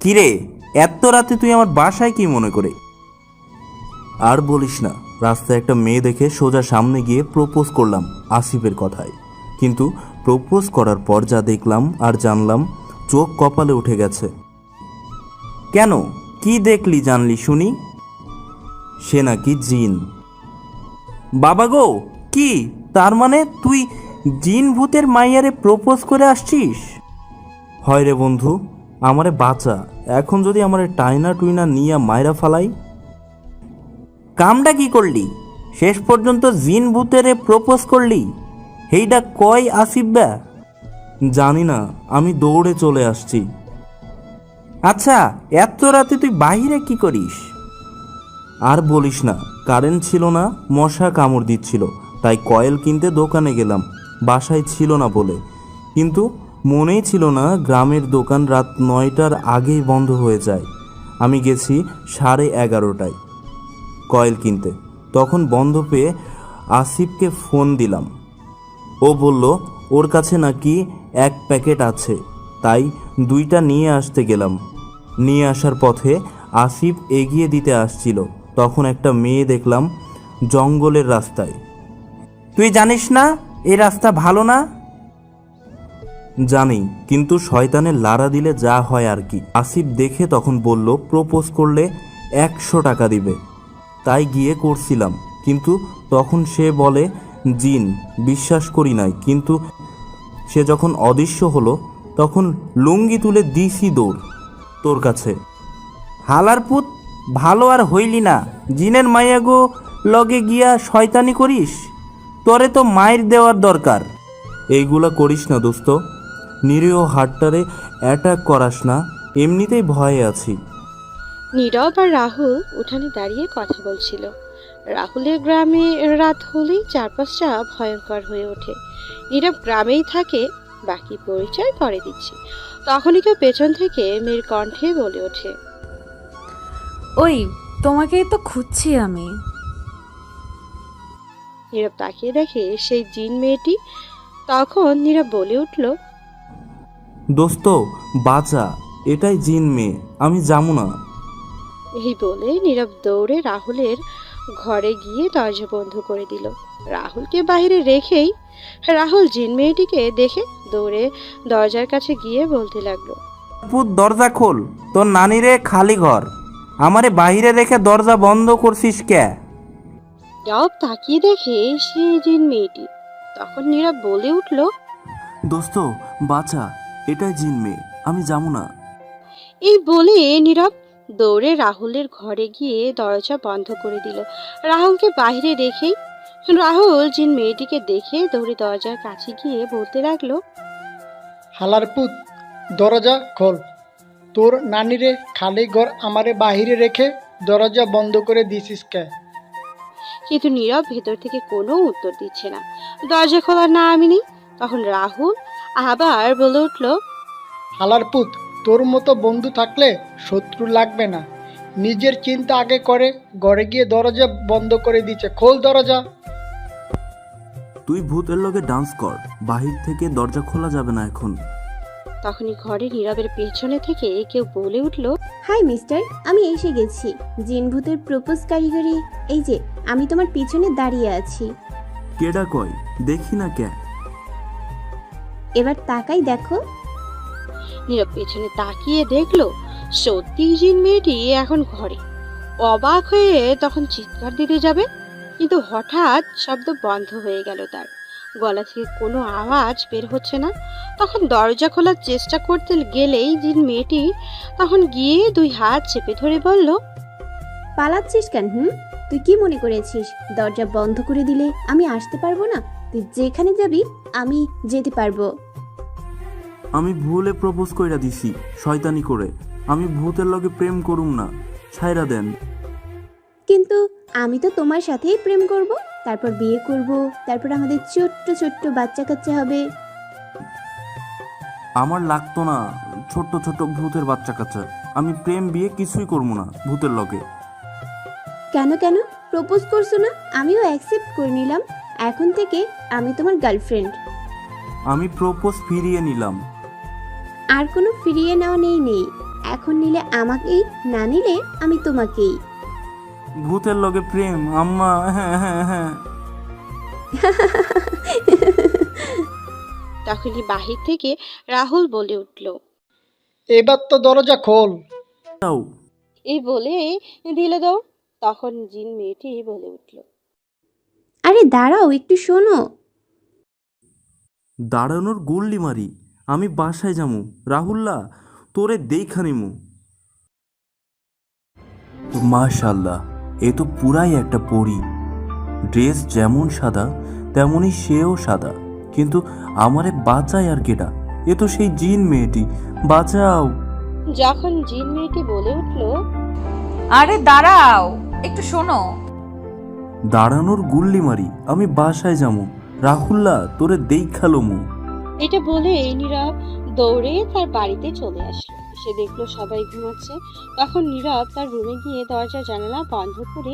কিরে, এত রাতে তুই আমার বাসায় কি মনে করে? আর বলিস না, রাস্তায় একটা মেয়ে দেখে সোজা সামনে গিয়ে প্রপোজ করলাম আসিফের কথায়। কিন্তু প্রপোজ করার পর যা দেখলাম আর জানলাম, চোখ কপালে উঠে গেছে। কেন, কি দেখলি জানলি শুনি? সে নাকি জিন। বাবা গো, কি তার মানে তুই জিন ভূতের মাইয়ারে প্রপোজ করে আসছিস? হয় রে বন্ধু, আমারে বাঁচা। এখন যদি আমারে টাইনা টুইনা নিয়া মাইরা ফালাই। কামটা কি করলি? শেষ পর্যন্ত জিন ভূতেরে প্রপোজ করলি? হেইডা কয় আসিফ ব্যা? জানি না, আমি দৌড়ে চলে আসছি। আচ্ছা, এত রাতে তুই বাহিরে কি করিস? আর বলিস না, কারেন্ট ছিল না, মশা কামড় দিচ্ছিল, তাই কয়েল কিনতে দোকানে গেলাম। বাসায় ছিল না বলে। কিন্তু মনেই ছিল না গ্রামের দোকান রাত 9টার আগেই বন্ধ হয়ে যায়। আমি গেছি 11:30টায় কয়েল কিনতে। তখন বন্ধ পেয়ে আসিফকে ফোন দিলাম। ও বলল ওর কাছে নাকি 1 প্যাকেট আছে, তাই 2টা নিয়ে আসতে গেলাম। নিয়ে আসার পথে আসিফ এগিয়ে দিতে আসছিল, তখন একটা মেয়ে দেখলাম জঙ্গলের রাস্তায়। তুই জানিস না এই রাস্তা ভালো না? জানি, কিন্তু শয়তানের লারা দিলে যা হয় আর কি। আসিফ দেখে তখন বলল প্রপোজ করলে 100 টাকা দিবে। তাই গিয়ে করছিলাম, কিন্তু তখন সে বলে জিন। বিশ্বাস করি নাই, কিন্তু সে যখন অদৃশ্য হলো তখন লুঙ্গি তুলে দিছি দৌড় তোর কাছে। হালার পুত, ভালো আর হইলি না। জিনের মাইয়াগো লগে গিয়া শয়তানি করিস? তোরে তো মায়ের দেওয়ার দরকার। এইগুলা করিস না দোস্ত, নিরীহ হাটটারে অ্যাটাক করাস না, এমনিতেই ভয়ে আছি। নীরব আর রাহুল উঠানে দাঁড়িয়ে কথা বলছিল। রাহুলের গ্রামে রাত হলেই চারপাশটা ভয়ঙ্কর হয়ে ওঠে। নীরব গ্রামেই থাকে, বাকি পরিচয় পরে দিচ্ছি। তখনই কেউ পেছন থেকে মেয়ের কণ্ঠে বলে ওঠে, ওই, তোমাকেই তো খুঁজছি আমি। নীরব তাকিয়ে দেখে সেই জিন মেয়েটি। তখন নীরব বলে উঠল, দোস্ত বাঁচা, এটাই জিন মেয়ে, আমি যাবো না। এই বলে নীরব দৌড়ে রাহুলের ঘরে গিয়ে দরজা বন্ধ করে দিল। রাহুলকে বাইরে রেখেই রাহুল জিন মেয়েটিকে দেখে দৌড়ে দরজার কাছে গিয়ে বলতে লাগলো, পুত দরজা খোল, তোর নানিরে খালি ঘর, আমারে বাইরে রেখে দরজা বন্ধ করছিস কে? নীরব তাকিয়ে দেখে সেই জিন মেয়েটি। তখন নীরব বলে উঠল, দোস্ত বাঁচা, এটাই জিন মেয়ে, আমি যাবো না। এই বলে নীরব দৌড়ে রাহুলের ঘরে গিয়ে দরজা বন্ধ করে দিল। রাহুলকে বাইরে রেখেই রাহুল জিন মেয়েটিকে দেখে দৌড়ে দরজার কাছে গিয়ে বলতে লাগলো, হালার পুত, দরজা খোল। তোর নানিরে খালি ঘর আমারে বাহিরে রেখে দরজা বন্ধ করে দিছিস কে? কিন্তু নীরব ভেতর থেকে কোনো উত্তর দিচ্ছে না। দরজা খোলার না আমি নেই। তখন রাহুল আবার বলে উঠল, হালার পুত, তোর মতো বন্ধু থাকলে শত্রু লাগবে না। নিজের চিন্তা আগে করে ঘরে গিয়ে দরজা বন্ধ করে দিচ্ছে, খোল দরজা। তুই ভূতের লগে ডান্স কর, বাহির থেকে দরজা খোলা যাবে না এখন। তখনই ঘরে নীরবের পেছনে থেকে কেউ বলে উঠল, হাই মিস্টার, আমি এসে গেছি। জিন ভূতের প্রপোজ কারিগরি। এই যে, আমি তোমার পিছনে দাঁড়িয়ে আছি। কেডা কয়, দেখি না কে? এবার তাকাই দেখো। নীরব পেছনে তাকিয়ে দেখলো সত্যি জিন মেয়েটি এখন ঘরে। অবাক হয়ে তখন চিৎকার দিতে যাবে, কিন্তু হঠাৎ শব্দ বন্ধ হয়ে গেল। তার গলা থেকে কোনো আওয়াজ বের হচ্ছে না। তখন দরজা খোলার চেষ্টা করতে গেলেই জিন মেয়েটি তখন গিয়ে 2 হাত চেপে ধরে বলল, পালাচ্ছিস কেন? তুই কি মনে করেছিস দরজা বন্ধ করে দিলে আমি আসতে পারবো না? তুই যেখানে যাবি আমি যেতে পারবো। আমি ভুলে প্রপোজ কইরা দিছি শয়তানি করে। আমি ভূতের লগে প্রেম করুম না, ছাইরা দেন। কিন্তু আমি তো তোমার সাথেই প্রেম করব, তারপর বিয়ে করব, তারপর আমাদের ছোট্ট ছোট্ট বাচ্চা কাচ্চা হবে। আমার লাগতো না ছোট্ট ছোট্ট ভূতের বাচ্চা কাচ্চা। আমি প্রেম বিয়ে কিছুই করবো না ভূতের লগে। কেন কেন প্রপোজ করছো না? আমিও অ্যাকসেপ্ট করে নিলাম। এখন থেকে আমি তোমার গার্লফ্রেন্ড। আমি প্রপোজ ফিরিয়ে নিলাম। আর কোনো ফিরিয়ে নেওয়া নেই। এখন নিলে আমাকেই, না নিলে আমি তোমাকেই। ভূতের লগে প্রেম আম্মা, হ্যাঁ হ্যাঁ হ্যাঁ। তখনই বাহির থেকে রাহুল বলে উঠল, এবার তো দরজা খোল। তাও এই বলে দিল দৌড়। তখন জিন মেয়েটি বলে উঠল, আরে দাঁড়াও, একটু শোনো। দাঁড়ানোর গুল্লি মারি, আমি বাসায় যামু। রাহুল্লা তোরে দেখা নিমু। মাশাল্লাহ, এ তো পুরাই একটা পরী। ড্রেস যেমন সাদা তেমনই সেও সাদা, কিন্তু আমারে বাঁচায় আর কেডা? এ তো সেই জিন মেয়েটি, বাঁচাও। যখন জিন মেয়েটি বলে উঠল, আরে দাঁড়াও, একটু শোনো। দাঁড়ানোর গুল্লি মারি, আমি বাসায় যামু। রাহুল্লা তোরে দেখালমু। এটা বলে নীরব দৌড়ে তার বাড়িতে চলে আসলো। সে দেখলো সবাই ঘুমাচ্ছে। তখন নীরব তার রুমে গিয়ে দরজা জানালা বন্ধ করে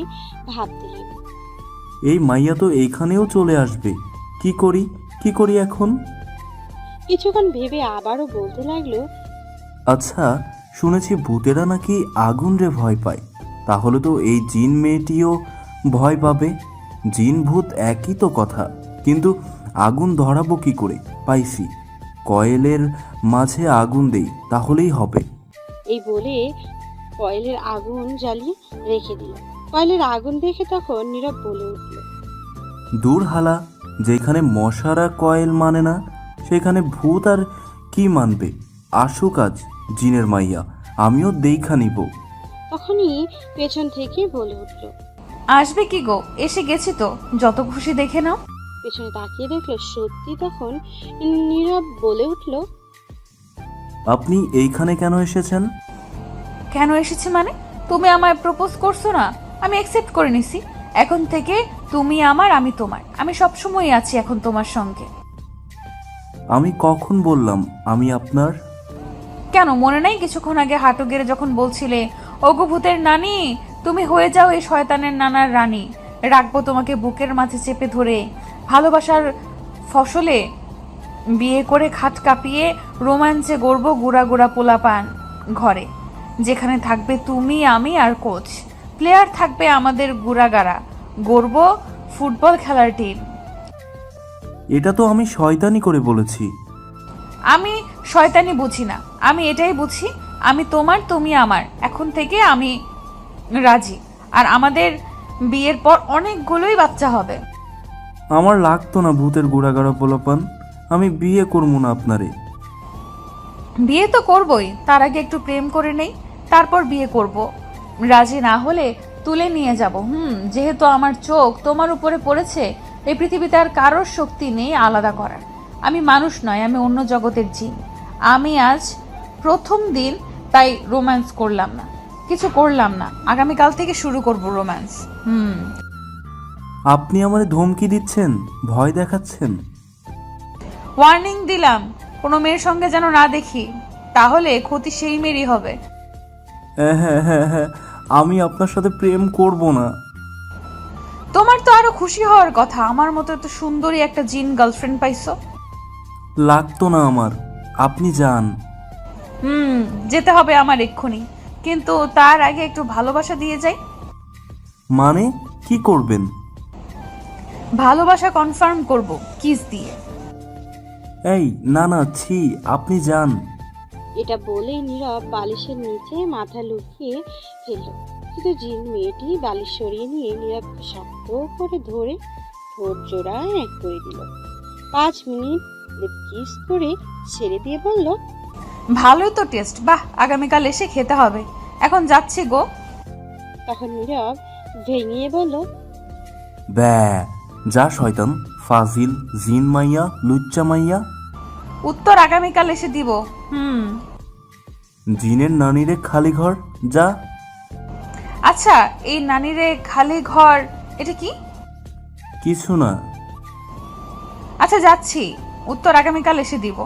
ভাবতে লাগলো। এই মাইয়া তো এইখানেও চলে আসবে। কি করি কি করি এখন? কিছুক্ষণ ভেবে আবারও বলতে লাগলো, আচ্ছা, শুনেছি ভূতেরা নাকি আগুন রে ভয় পায়। তাহলে তো এই জিন মেয়েটিও ভয় পাবে। জিন ভূত একই তো কথা, কিন্তু আগুন ধরাবো কি করে? পাইছি, কয়েলের মাঝে আগুন দেই, তাহলেই হবে। এই বলে কয়েলের আগুন জ্বালিয়ে রেখে দিল। কয়েলের আগুন দেখে তখন নীরব বলে উঠল, দূর হালা, যেখানে মশারা কয়েল মানে না সেখানে ভূত আর কি মানবে? আসুক আজ জিনের মাইয়া, আমিও দেখা নিব। তখনই পেছন থেকে বলে উঠল। আসবে কি গো, এসে গেছি তো, যত খুশি দেখে নাও। পেছনে তাকিয়ে দেখলো সত্যি। তখন নীরব বলে উঠল, আপনি এইখানে কেন এসেছেন? কেন এসেছি মানে? তুমি আমায় প্রপোজ করছো না, আমি অ্যাকসেপ্ট করে নিছি। এখন থেকে তুমি আমার, আমি তোমার। আমি সবসময় আছি এখন তোমার সঙ্গে। আমি কখন বললাম আমি আপনার? কেন মনে নাই কিছুক্ষণ আগে হাঁটু গেড়ে যখন বলছিলে, ওগো ভূতের নানি, তুমি হয়ে যাও এই শয়তানের নানার রানী, রাখবো তোমাকে বুকের মাঝে চেপে ধরে, ভালোবাসার ফসলে বিয়ে করে খাট কাঁপিয়ে রোমাঞ্চে গড়ব গুড়া গুড়া পোলাপান ঘরে, যেখানে থাকবে তুমি আমি আর কোচ, প্লেয়ার থাকবে আমাদের গুড়াগাড়া, গড়ব ফুটবল খেলার টিম। এটা তো আমি শয়তানি করে বলেছি। আমি শয়তানি বুঝি না, আমি এটাই বুঝি, আমি তোমার তুমি আমার। এখন থেকে আমি রাজি, আর আমাদের বিয়ের পর অনেকগুলোই বাচ্চা হবে। আমার লাগতো না ভূতের গোড়াগাড়া পোলাপান, আমি বিয়ে করবো না আপনারে। বিয়ে তো করবই, তার আগে একটু প্রেম করে নেই, তারপর বিয়ে করব। রাজি না হলে তুলে নিয়ে যাব। যেহেতু আমার চোখ তোমার উপরে পড়েছে, এই পৃথিবীতে আর কারোর শক্তি নেই আলাদা করার। আমি মানুষ নয়, আমি অন্য জগতের জিন। আমি আজ প্রথম দিন, তাই রোম্যান্স করলাম না, কিছু করলাম না। আগামীকাল থেকে শুরু করব রোম্যান্স। আপনি আমারে ধমকি দিচ্ছেন, ভয় দেখাচ্ছেন। ওয়ার্নিং দিলাম, কোনো মেয়ের সঙ্গে যেন না দেখি, তাহলে ক্ষতি সেই মেয়েরই হবে। হ্যাঁ হ্যাঁ হ্যাঁ হ্যাঁ, আমি আপনার সাথে প্রেম করব না। তোমার তো আরো খুশি হওয়ার কথা, আমার মতো এত সুন্দরী একটা জিন গার্লফ্রেন্ড পাইছো। লাগতো না আমার, আপনি যান। যেতে হবে আমার এক্ষুনি, কিন্তু তার আগে একটু ভালোবাসা দিয়ে যাই। মানে কি করবেন? ভালোবাসা কনফার্ম করব কিস দিয়ে। এই না না, ছি, আপনি যান। এটা বলেই নীরব বালিশের নিচে মাথা লুকিয়ে ফেলল। কিন্তু জিন মেয়েটি বালিশ সরিয়ে নিয়ে নীরবকে শক্ত করে ধরে ঠোঁট জোড়া এক করে দিল। 5 মিনিট কিস করে ছেড়ে দিয়ে বলল, ভালোই তো টেস্ট, বাহ, আগামীকাল এসে খেতে হবে। এখন যাচ্ছি গো। তখন নীরব ভেঙে বলল, ব্যা, যা শয়তান, ফাজিল, জিন মাইয়া, লুচ্চা মাইয়া। উত্তর আগামীকাল এসে দিব। জিনের নানিরে খালি ঘর, যা। আচ্ছা, এই নানিরে খালি ঘর এটা কি? কিছু না। আচ্ছা যাচ্ছি, উত্তর আগামীকাল এসে দিব।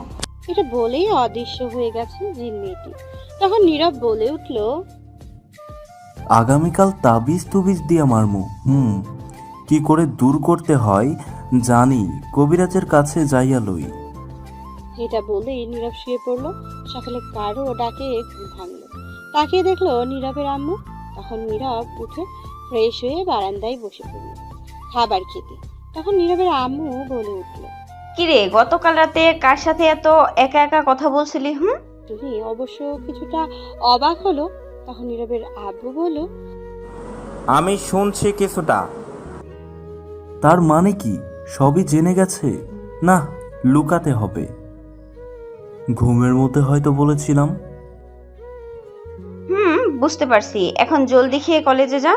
এটা বলেই অদৃশ্য হয়ে গেছে জিন মেয়েটি। তখন নীরব বলে উঠল, আগামীকাল তাবিজ তুবিজ দিয়া মারমু। কি করে দূর করতে হয় জানি, কবিরাজের কাছে যাইয়া লই। এটা বলেই নীরব শুয়ে পড়লো। সকালে কারো ডাকে ঘুম ভাঙলো, তাকিয়ে দেখলো নীরবের আম্মু। তখন নীরব উঠে ফ্রেশ হয়ে বারান্দায় বসে পড়ল খাবার খেতে। তখন নীরবের আম্মু বলে উঠলো, কিরে, গতকাল রাতে কার সাথে এত একা একা কথা বলছিলি? টুনি অবশ্য কিছুটা অবাক হলো। তখন নীরবের আব্বু বলল, আমি শুনছি কিছুটা। তার মানে কি সবই জেনে গেছে? না, লুকাতে হবে। ঘুমের মধ্যে হয়তো বলেছিলাম। বুঝতে পারছি, এখন জলদি খেয়ে কলেজে যা।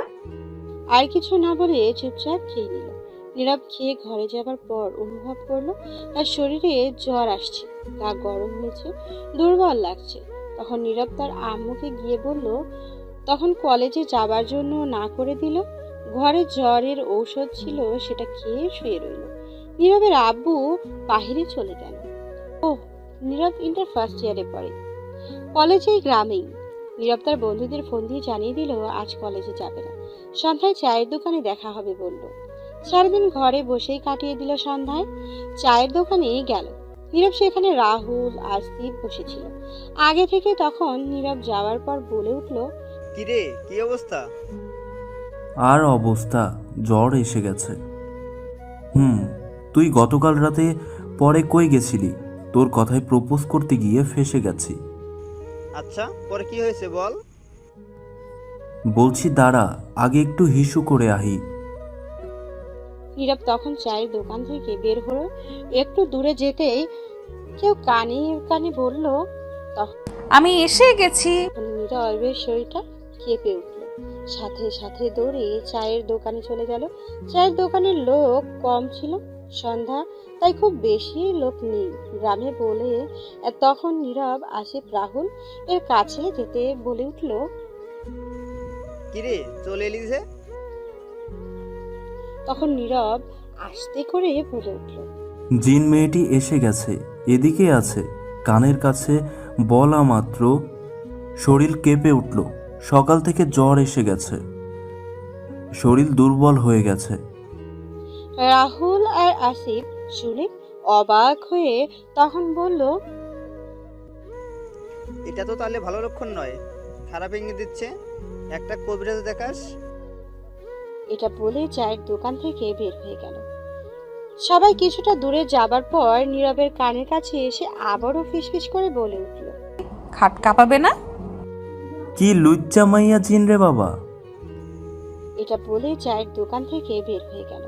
আর কিছু না বলে চুপচাপ খেয়ে নিল। নীরব খেয়ে ঘরে যাবার পর অনুভব করলো তার শরীরে জ্বর আসছে, গা গরম হয়েছে, দুর্বল লাগছে। তখন নীরব তার আম্মুকে গিয়ে বলল, তখন কলেজে যাবার জন্য না করে দিল। ঘরে জ্বরের ঔষধ ছিল, সেটা খেয়ে শুয়ে রইল। নীরবের আব্বু বাহিরে চলে গেল। ও, নীরব ইন্টার ফার্স্ট ইয়ারে পড়ে, কলেজে গ্রামেই। নীরব তার বন্ধুদের ফোন দিয়ে জানিয়ে দিল আজ কলেজে যাবে না, সন্ধ্যায় চায়ের দোকানে দেখা হবে বলল। সারাদিন ঘরে বসেই কাটিয়ে দিল। সন্ধ্যায় চায়ের দোকানে গেল নীরব। সেখানে রাহুল আর আসিফ বসেছিল আগে থেকে। তখন নীরব যাওয়ার পর বলে উঠল, কিরে, কি অবস্থা? আর অবস্থা, জ্বর এসে গেছে। তুই গতকাল রাতে পরে কই গেছিলি? তোর কথায় প্রপোজ করতে গিয়ে ফেসে গেছি। আচ্ছা, পরে কি হয়েছে বল। বলছি দাঁড়া, আগে একটু হিসু করে আহি। নীরব তখন চায়ের দোকান থেকে বের হলো। একটু দূরে যেতেই কেউ কানে কানে বলল। আমি এসে গেছি। তখন নীরবের শরীরটা কেঁপে উঠল। সাথে সাথে দৌড়ে চায়ের দোকানে চলে গেল। চায়ের দোকানের লোক কম ছিল, সন্ধ্যা, তাই খুব বেশি লোক নেই গ্রামে বলে। তখন নীরব আসিফ রাহুল এর কাছে যেতে বলে উঠল, কিরে, চলে এলি যে? তখন নীরব আস্তে করে বলে উঠল, জিন মেয়েটি এসে গেছে, এদিকে আছে। কানের কাছে বলা মাত্র শরীর কেঁপে উঠল। সকাল থেকে জ্বর এসে গেছে, শরীর দুর্বল হয়ে গেছে। রাহুল আর আসিফ শুনে অবাক হয়ে তখন বলল, এটা তো তাহলে ভালো লক্ষণ নয়, খারাপ ইঙ্গিত দিচ্ছে। একটা কবিরাজ দেখাস। এটা বলে চায়ের দোকান থেকে বের হয়ে গেল। সবাই কিছুটা দূরে যাবার পর নীরবের কানের কাছে এসে আবারও ফিসফিস করে বলে উঠল, খাট কাঁপাবে না? কি লুচ্চা মাইয়া জিন রে বাবা। এটা বলে চায়ের দোকান থেকে বের হয়ে গেল।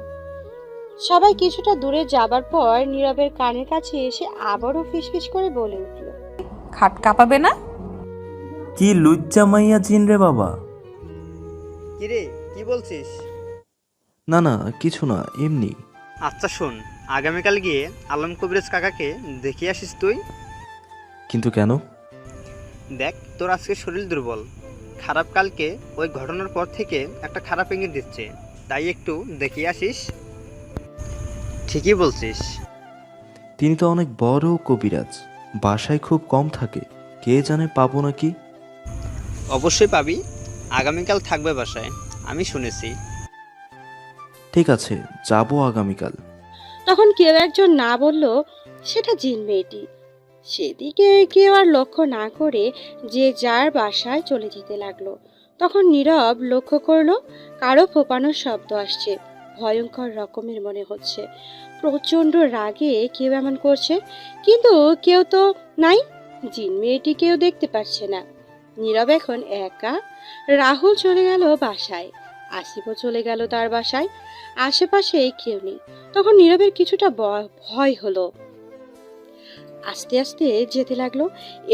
সবাই কিছুটা দূরে যাবার পর নীরবের কানের কাছে এসে আবারও ফিসফিস করে বলে উঠল, খাট কাঁপাবে না? কি লুচ্চা মাইয়া জিন রে বাবা। কিরে, কি বলছিস? না না, কিছু না, এমনি। আচ্ছা শোন, আগামীকাল গিয়ে আলম কবিরাজ কাকাকে দেখিয়ে আসিস তুই। কিন্তু কেন? দেখ, তোর আজকে শরীর দুর্বল, খারাপ। কালকে ওই ঘটনার পর থেকে একটা খারাপ ইঙ্গিত দিচ্ছে, তাই একটু দেখিয়ে আসিস। ঠিকই বলছিস। তিনি তো অনেক বড় কবিরাজ, বাসায় খুব কম থাকে, কে জানে পাবো নাকি। অবশ্যই পাবি, আগামীকাল থাকবে বাসায়, আমি শুনেছি। ঠিক আছে, যাবো আগামীকাল। তখন কেউ একজন না বলল সেটা জিন মেয়েটি। সেদিকে কেউ আর লক্ষ্য না করে যে যার বাসায় চলে যেতে লাগলো। তখন নীরব লক্ষ্য করলো কারো ফোপানোর শব্দ আসছে, ভয়ঙ্কর রকমের মনে হচ্ছে। প্রচন্ড রাগে কেউ এমন করছে, কিন্তু কেউ তো নাই। জিন মেয়েটি কেউ দেখতে পাচ্ছে না। নীরব এখন একা। রাহুল চলে গেল বাসায়, আসিফও চলে গেল তার বাসায়। আশেপাশে কেউ নেই। তখন নীরবের কিছুটা ভয় হলো। আস্তে আস্তে যেতে লাগলো।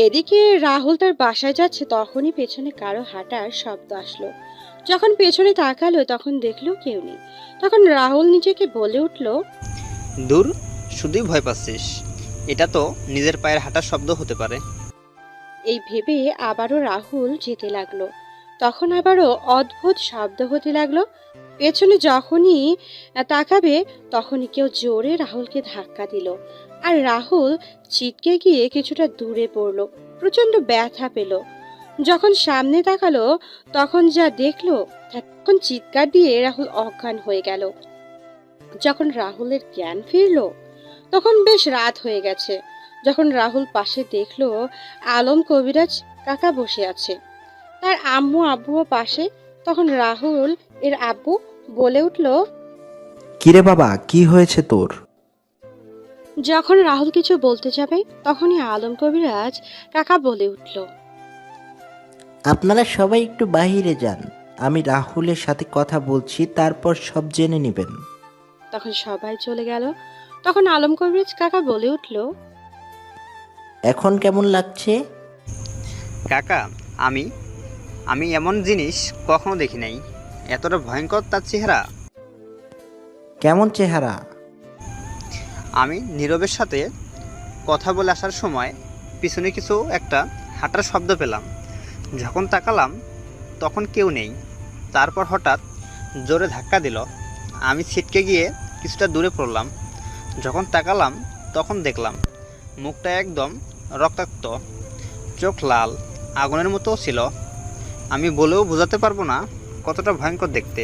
এদিকে রাহুল তার বাসায় যাচ্ছে, তখনই পেছনে কারো হাঁটার শব্দ আসলো। যখন পেছনে তাকালো তখন দেখলো কেউ নেই। তখন রাহুল নিজেকে বলে উঠল, দূর, শুধুই ভয় পাচ্ছিস। এটা তো নিজের পায়ের হাঁটার শব্দ হতে পারে। এই ভেবে আবারও রাহুল যেতে লাগলো। তখন আবারও অদ্ভুত শব্দ হতে লাগলো। পেছনে যখনই তাকাবে তখনই কেউ জোরে রাহুলকে ধাক্কা দিল, আর রাহুল ছিটকে গিয়ে কিছুটা দূরে পড়ল। প্রচন্ড ব্যথা পেল। যখন সামনে তাকালো তখন যা দেখলো, তখন চিৎকার দিয়ে রাহুল অজ্ঞান হয়ে গেল। যখন রাহুলের জ্ঞান ফিরল তখন বেশ রাত হয়ে গেছে। যখন রাহুল পাশে দেখলো আলম কবিরাজ কাকা বসে আছে, তার আম্মু আব্বুও পাশে, তখন রাহুল এর আব্বু বলে উঠল। কিরে বাবা, কি হয়েছে তোর? যখন রাহুল কিছু বলতে যাবে তখনই আলম কবিরাজ কাকা বলে উঠল। আপনারা সবাই একটু বাহিরে যান, আমি রাহুলের সাথে কথা বলছি, তারপর সব জেনে নেবেন। তখন সবাই চলে গেল। তখন আলম কবিরাজ কাকা বলে উঠল। এখন কেমন লাগছে? কাকা, আমি আমি এমন জিনিস কখনো দেখি নাই। এতটা ভয়ঙ্কর তার চেহারা। কেমন চেহারা? আমি নীরবের সাথে কথা বলে আসার সময় পিছনে কিছু একটা হাঁটার শব্দ পেলাম। যখন তাকালাম তখন কেউ নেই। তারপর হঠাৎ জোরে ধাক্কা দিল। আমি ছিটকে গিয়ে কিছুটা দূরে পড়লাম। যখন তাকালাম তখন দেখলাম মুখটা একদম রক্তাক্ত, চোখ লাল, আগুনের মতো ছিল। আমি বলেও বোঝাতে পারবো না কতটা ভয়ঙ্কর দেখতে।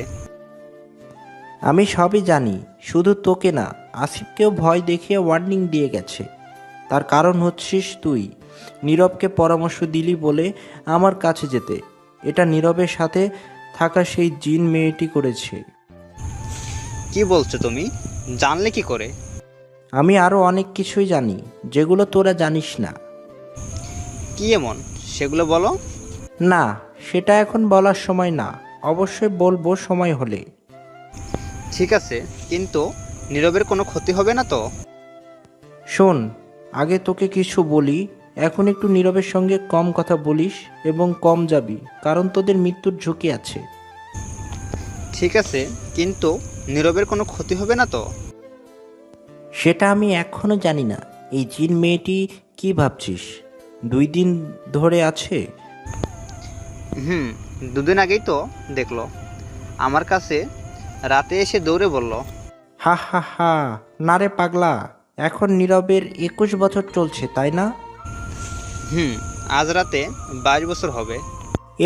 আমি সবই জানি, শুধু তোকে না, আসিফকেও ভয় দেখিয়ে ওয়ার্নিং দিয়ে গেছে। তার কারণ হচ্ছিস তুই। নীরবকে পরামর্শ দিলি বলে আমার কাছে যেতে। এটা নীরবের সাথে থাকা সেই জিন মেয়েটি করেছে। কি বলছো তুমি? জানলে কি করে? আমি আরও অনেক কিছুই জানি, যেগুলো তোরা জানিস না। কি এমন সেগুলো বলো। না, সেটা এখন বলার সময় না, অবশ্যই বলবো সময় হলে। ঠিক আছে, কিন্তু নীরবের কোনো ক্ষতি হবে না তো? শোন, আগে তোকে কিছু বলি, এখন একটু নীরবের সঙ্গে কম কথা বলিস এবং কম যাবি, কারণ তোদের মৃত্যুর ঝুঁকি আছে। ঠিক আছে, কিন্তু নীরবের কোনো ক্ষতি হবে না তো? সেটা আমি এখনো জানি না। এই জিন মেয়েটি কি ভাবছিস? 2 দিন ধরে আছে। দুদিন আগেই তো দেখলো আমার কাছে, রাতে এসে দৌড়ে বলল। হা হা হা, না রে পাগলা, এখন নীরবের 21 বছর চলছে, তাই না? আজ রাতে 22 বছর হবে।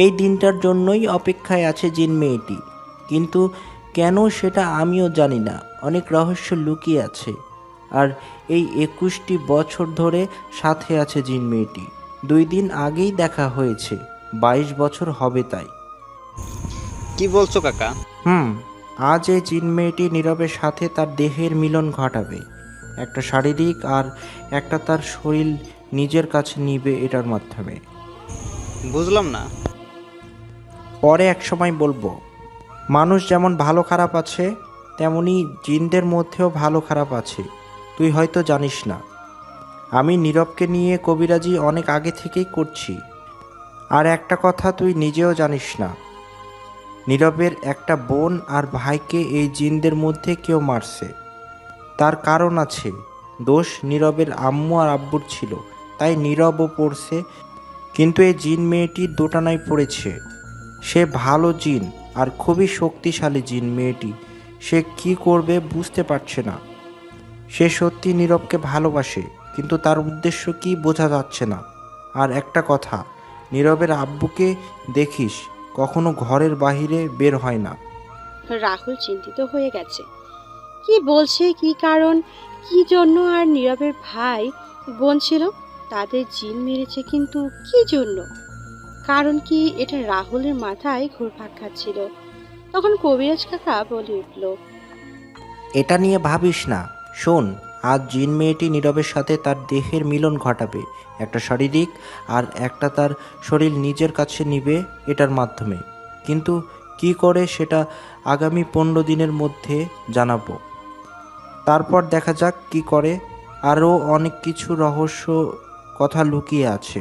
এই দিনটার জন্যই অপেক্ষায় আছে জিন মেয়েটি, কিন্তু কেন সেটা আমিও জানি না। অনেক রহস্য লুকিয়ে আছে। আর এই 21টি বছর ধরে সাথে আছে জিন মেয়েটি। 2 দিন আগেই দেখা হয়েছে, 22 বছর হবে তাই। কি বলছো কাকা? আজ এই জিন মেয়েটি নীরবের সাথে তার দেহের মিলন ঘটাবে। একটা শারীরিক আর একটা তার শরীর নিজের কাছে নিবে এটার মাধ্যমে। বুঝলাম না। পরে এক সময় বলবো। মানুষ যেমন ভালো খারাপ আছে, তেমনি জিনদের মধ্যেও ভালো খারাপ আছে, তুই হয়তো জানিস না। আমি নীরবকে নিয়ে কবিরাজি অনেক আগে থেকেই করছি। আর একটা কথা তুই নিজেও জানিস না, নীরবের একটা বোন আর ভাইকে এই জিনদের মধ্যে কেউ মারছে। তার কারণ আছে, দোষ নীরবের আম্মু আর আব্বুর ছিল, তাই নীরবও পড়ছে। কিন্তু এই জিন মেয়েটির দোটানায় পড়েছে। সে ভালো জিন আর খুবই শক্তিশালী জিন মেয়েটি। সে কি করবে বুঝতে পারছে না। সে সত্যি নীরবকে ভালোবাসে, কিন্তু তার উদ্দেশ্য কি বোঝা যাচ্ছে না। আর একটা কথা, নীরবের আব্বুকে দেখিস, কখনো ঘরের বাইরে বের হয় না। রাহুল চিন্তিত হয়ে গেছে। কি বলছে, কি কারণ, কি জন্য? আর নীরবের ভাই বোন ছিল, তাদের জিন মেরেছে, কিন্তু কি জন্য? কারণ কি? এটা রাহুলের মাথায় ঘুরপাক খাচ্ছিল। তখন কবিরাজ কাকা বলে উঠল। এটা নিয়ে ভাবিস না। শোন, আজ জিন মেয়েটি নীরবের সাথে তার দেহের মিলন ঘটাবে। একটা শারীরিক আর একটা তার শরীর নিজের কাছে নিবে এটার মাধ্যমে। কিন্তু কি করে সেটা আগামী 15 দিনের মধ্যে জানাবো। তারপর দেখা যাক কি করে। আরও অনেক কিছু রহস্য কথা লুকিয়ে আছে,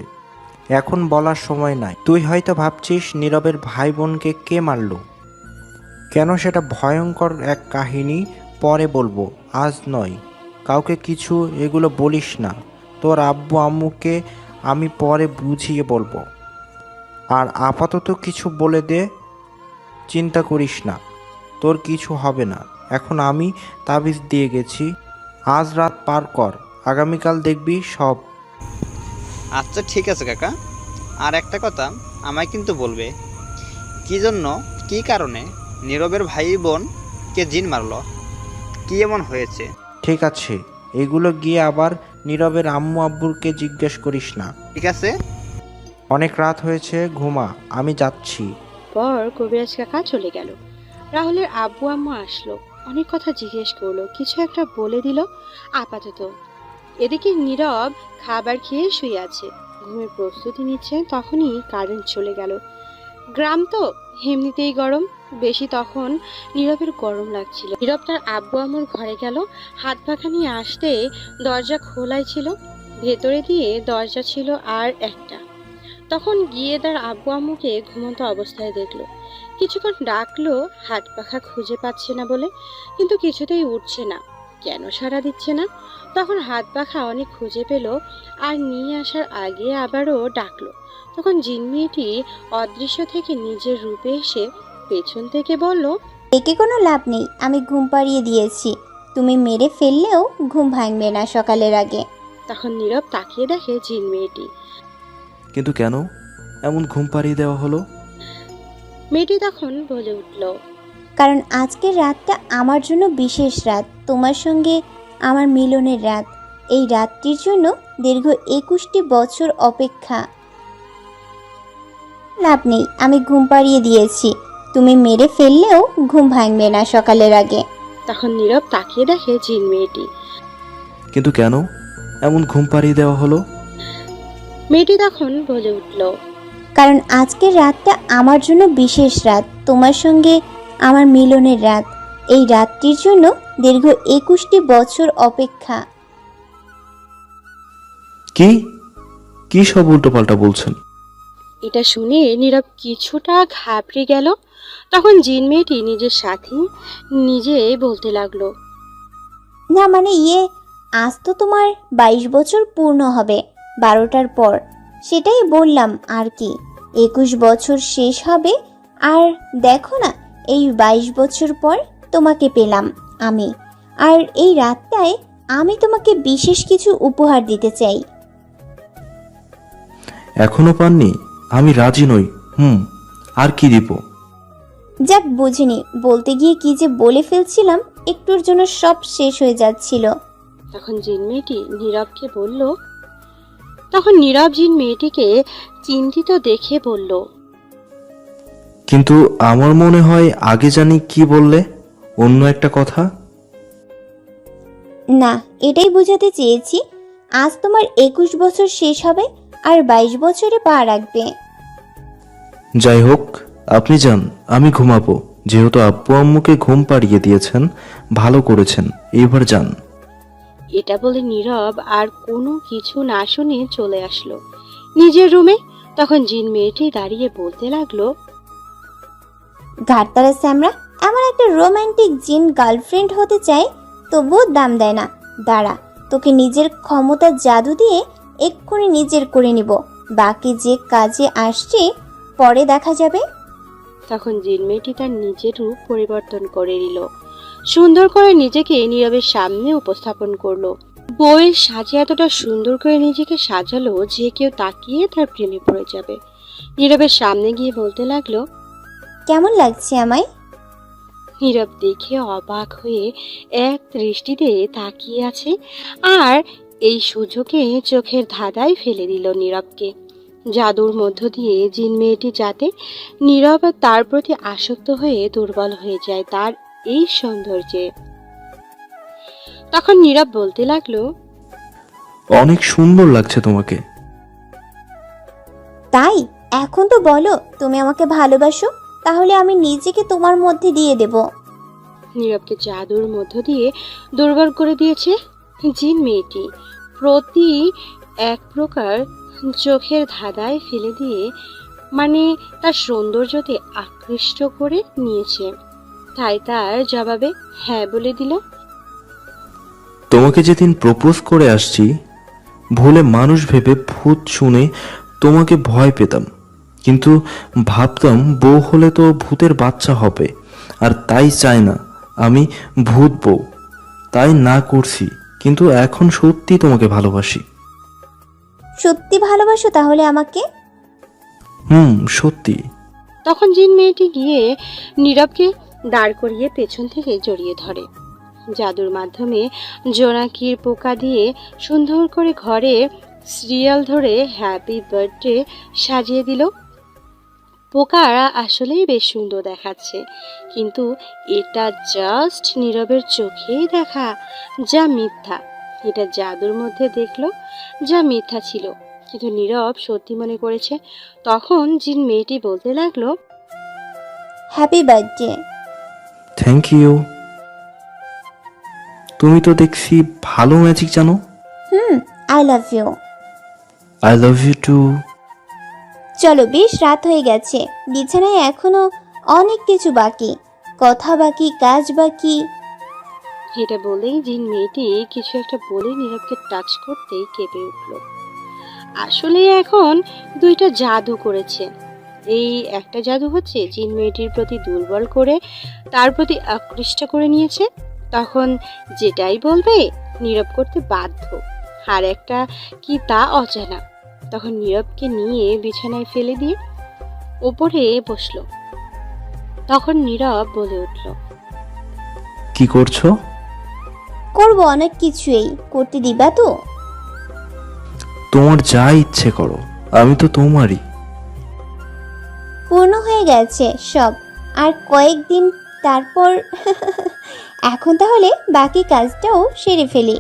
এখন বলার সময় নাই। তুই হয়তো ভাবছিস নীরবের ভাই বোনকে কে মারলো, কেন? সেটা ভয়ঙ্কর এক কাহিনী, পরে বলবো, আজ নয়। কাউকে কিছু এগুলো বলিস না। তোর আব্বু আম্মুকে আমি পরে বুঝিয়ে বলবো। আর আপাতত কিছু বলে দে, চিন্তা করিস না, তোর কিছু হবে না। এখন আমি তাবিজ দিয়ে গেছি, আজ রাত পার কর, আগামীকাল দেখবি সব। আচ্ছা ঠিক আছে কাকা, আর একটা কথা আমায় কিন্তু বলবে, কি জন্য, কি কারণে নীরবের ভাই বোন কে জিন মারলো? কি এমন হয়েছে? ঠিক আছে, এগুলো গিয়ে আবার নীরবের আম্মু আব্বুরকে জিজ্ঞেস করিস না। ঠিক আছে? অনেক রাত হয়েছে, ঘুমা, আমি যাচ্ছি। পর কবিরাজ কাকা চলে গেল। রাহুলের আব্বু আম্মু আসলো, অনেক কথা জিজ্ঞেস করলো, কিছু একটা বলে দিল আপাতত। এদিকে নীরব খাবার খেয়ে শুয়ে আছে, ঘুমের প্রস্তুতি নিচ্ছে। তখনই কারেন্ট চলে গেল। গ্রাম তো এমনিতেই গরম বেশি, তখন নীরবের গরম লাগছিল। নীরব তার আব্বু আম্মুর ঘরে গেল। হাত পাখা নিয়ে আসতে দরজা খোলাই ছিল, ভেতরে দিয়ে দরজা ছিল আর একটা। তখন গিয়ে তার আব্বু আম্মুকে ঘুমন্ত অবস্থায় দেখলো। কিছুক্ষণ ডাকলো, হাত পাখা খুঁজে পাচ্ছে না বলে, কিন্তু কিছুতেই উঠছে না। কেন সাড়া দিচ্ছে না? তখন হাত পাখা অনেক খুঁজে পেল আর নিয়ে আসার আগে আবারও ডাকলো। তখন জিন মেয়েটি অদৃশ্য থেকে নিজের রূপে এসে পেছন থেকে বলল, একে কোনো লাভ নেই, আমি ঘুম পাড়িয়ে দিয়েছি। তুমি মেরে ফেললেও ঘুম ভাঙবে না সকালের আগে। তখন নীরব তাকিয়ে দেখে জিন মেয়েটি। কিন্তু কেন এমন ঘুম পাড়িয়ে দেওয়া হলো? মেয়েটি তখন বলে উঠল, কারণ আজকের রাতটা আমার জন্য বিশেষ রাত, তোমার সঙ্গে আমার মিলনের রাত। এই রাতটির জন্য দীর্ঘ 21টি বছর অপেক্ষা। লাভ নেই, আমি ঘুম পাড়িয়ে দিয়েছি। তুমি মেরে ফেললেও ঘুম ভাঙবে না সকালের আগে। তখন নীরব তাকিয়ে দেখে জিন মেয়েটি। কিন্তু কেন এমন ঘুম পাড়িয়ে দেওয়া হলো? মেয়েটি তখন বলে উঠল, কারণ আজকের রাতটা আমার জন্য বিশেষ রাত, তোমার সঙ্গে আমার মিলনের রাত। এই রাতটির জন্য দীর্ঘ 21টি বছর অপেক্ষা। কি কি সব উল্টোপাল্টা বলছেন? এটা শুনে নীরব কিছুটা ঘাবড়ে গেল। তখন জিন মেয়েটি নিজের সাথে নিজে বলতে লাগলো, না মানে আজ তো তোমার 22 বছর পূর্ণ হবে 12টার পর, সেটাই বললাম আর কি। 21 বছর শেষ হবে, আর দেখো না, এই 22 বছর পর তোমাকে পেলাম আমি। আর এই রাতটায় আমি তোমাকে বিশেষ কিছু উপহার দিতে চাই। এখনো পাননি? আমি রাজি নই। আর কি দিব? যাক, বুঝিনি, বলতে গিয়ে কি যে বলে ফেলছিলাম, একটুর জন্য সব শেষ হয়ে যাচ্ছিল। তখন জিন মেয়েটি নীরবকে বলল। তখন নীরব জিন মেয়েটিকে চিন্তিত দেখে বলল, কিন্তু আমার মনে হয় আগে জানি কি বললে অন্য একটা কথা। না, এটাই বোঝাতে চেয়েছি, আজ তোমার 21 বছর শেষ হবে আর 22 বছরে পা রাখবে। যাই হোক, আপনি যান, আমি ঘুমাবো। যেহেতু আব্বু আম্মুকে ঘুম পাড়িয়ে দিয়েছেন, ভালো করেছেন, এইবার যান। এটা বলে নীরব আর কোনো কিছু না শুনে চলে আসলো নিজের রুমে। তখন জিন মেয়েটি দাঁড়িয়ে বলতে লাগলো, ঘাটতারা স্যামরা আমার একটা রোমান্টিক জিন গার্লফ্রেন্ড হতে চাই, তবুও দাম দেয় না। দাঁড়া, তোকে নিজের ক্ষমতার জাদু দিয়ে এক্ষুনি নিজের করে নিব। বাকি যে কাজে আসছে পরে দেখা যাবে। তখন জিন মেয়েটি তার নিজের রূপ পরিবর্তন করে নিল, সুন্দর করে নিজেকে নীরবের সামনে উপস্থাপন করলো। বউয়ের সাজে এতটা সুন্দর করে নিজেকে সাজালো যে কেউ তাকিয়ে তার প্রেমে পড়ে যাবে। নীরবের সামনে গিয়ে বলতে লাগলো, কেমন লাগছে আমায়? নীরব দেখে অবাক হয়ে এক দৃষ্টিতে তাকিয়ে আছে, আর এই সুযোগে চোখের ধাঁধায় ফেলে দিল নীরবকে। জাদুর মধ্য দিয়ে জিন মেয়েটি যাতে নীরব তার প্রতি আসক্ত হয়ে দুর্বল হয়ে যায় তার এই সৌন্দর্যে। তখন নীরব বলতে লাগলো, অনেক সুন্দর লাগছে তোমাকে। তাই এখন তো বলো তুমি আমাকে ভালোবাসো, তাহলে আমি নিজেকে তোমার মধ্যে দিয়ে দেব। নীরবকে জাদুর মধ্য দিয়ে দুর্বল করে দিয়েছে জিন মেয়েটি। প্রতি এক প্রকার চোখের ধাঁধায় ফেলে দিয়ে, মানে তার সৌন্দর্যতে আকৃষ্ট করে নিয়েছে। তাই তার জবাবে হ্যাঁ বলে দিল। তোমাকে যেদিন প্রপোজ করে আসছি, ভুলে মানুষ ভেবে ভূত শুনে তোমাকে ভয় পেতাম, কিন্তু ভাবতাম বউ হলে তো ভূতের বাচ্চা হবে, আর তাই চাই না আমি ভূত বউ, তাই না করছি। কিন্তু এখন সত্যি তোমাকে ভালোবাসি। সত্যি ভালোবাসো তাহলে আমাকে? সত্যি। তখন জিন মেয়েটি গিয়ে নীরবকে দাঁড় করিয়ে পেছন থেকে জড়িয়ে ধরে। জাদুর মাধ্যমে জোনাকির পোকা দিয়ে সুন্দর করে ঘরে সিরিয়াল ধরে হ্যাপি বার্থডে সাজিয়ে দিল। পোকারা আসলেই বেশ সুন্দর দেখাচ্ছে, কিন্তু এটা জাস্ট নীরবের চোখেই দেখা, যা মিথ্যা। এটা জাদুর মধ্যে দেখলো, যা মিথ্যা ছিল, কিন্তু নীরব সত্যি মনে করেছে। তখন জিন মেয়েটি বলতে লাগলো, হ্যাপি বার্থডে। Thank you. তুমি তো দেখছি ভালো ম্যাজিক জানো। I love you. I love you too. চলো, বেশ রাত হয়ে গেছে, বিছানায় এখনো অনেক কিছু বাকি, কথা বাকি, কাজ বাকি। এটা বলেই জিন মেয়েটি কিছু একটা বলে নীরবকে টাচ করতেই কেঁপে উঠল। আসলে এখন দুইটা জাদু করেছে। এই একটা জাদু হচ্ছে জিন মেয়েটির প্রতি দুর্বল করে তার প্রতি আকৃষ্ট করে নিয়েছে, তখন যেটাই বলবে নীরব করতে বাধ্য। আর একটা কি তা অজানা। তখন নীরবকে নিয়ে বিছানায় ফেলে দিয়ে ওপরে বসলো। তখন নীরব বলে উঠল, কি করছো? করবো অনেক কিছুই, করতে দিবা তো? তোমার যা ইচ্ছে করো, আমি তো তোমারই। পূর্ণ হয়ে গেছে সব, আর কয়েকদিন তারপর। এখন তাহলে বাকি কাজটাও সেরে ফেলি,